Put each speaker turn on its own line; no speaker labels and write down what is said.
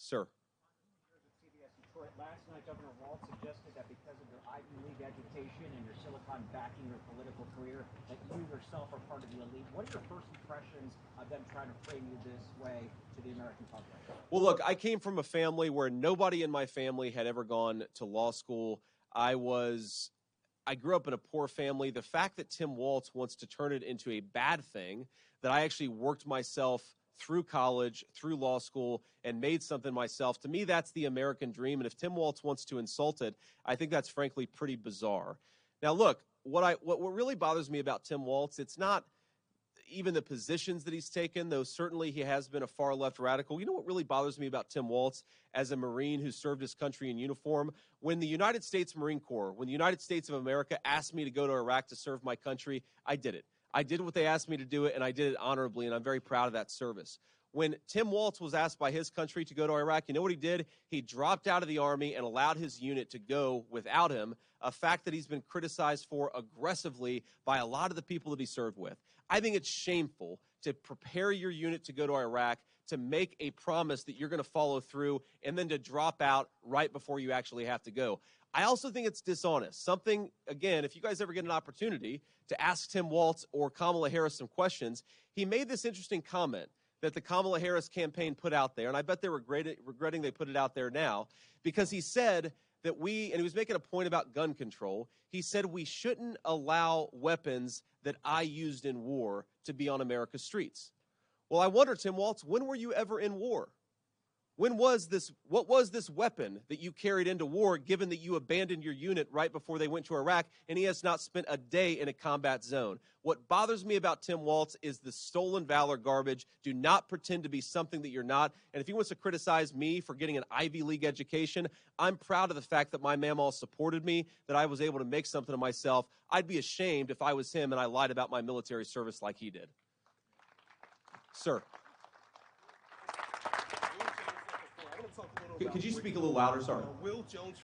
Sir.
Last night, Governor Walz suggested that because of your Ivy League education and your Silicon backing your political career, that you yourself are part of the elite. What are your first impressions of them trying to frame you this way to the American public?
Well, look, I came from a family where nobody in my family had ever gone to law school. I grew up in a poor family. The fact that Tim Walz wants to turn it into a bad thing, that I actually worked myself through college, through law school, and made something myself, to me, that's the American dream. And if Tim Walz wants to insult it, I think that's frankly pretty bizarre. Now, look, what really bothers me about Tim Walz, it's not even the positions that he's taken, though certainly he has been a far-left radical. You know what really bothers me about Tim Walz as a Marine who served his country in uniform? When the United States Marine Corps, when the United States of America asked me to go to Iraq to serve my country, I did it. I did what they asked me to do it, and I did it honorably, and I'm very proud of that service. When Tim Walz was asked by his country to go to Iraq, you know what he did? He dropped out of the Army and allowed his unit to go without him, a fact that he's been criticized for aggressively by a lot of the people that he served with. I think it's shameful to prepare your unit to go to Iraq, to make a promise that you're going to follow through, and then to drop out right before you actually have to go. I also think it's dishonest. Something, again, if you guys ever get an opportunity to ask Tim Walz or Kamala Harris some questions, he made this interesting comment that the Kamala Harris campaign put out there, and I bet they're regretting they put it out there now, because he said that and he was making a point about gun control, he said we shouldn't allow weapons that I used in war to be on America's streets. Well, I wonder, Tim Walz, when were you ever in war? What was this weapon that you carried into war, given that you abandoned your unit right before they went to Iraq, and he has not spent a day in a combat zone? What bothers me about Tim Walz is the stolen valor garbage. Do not pretend to be something that you're not. And if he wants to criticize me for getting an Ivy League education, I'm proud of the fact that my mamaw supported me, that I was able to make something of myself. I'd be ashamed if I was him and I lied about my military service like he did. Sir. Could you speak a little louder? Sorry.
Will Jones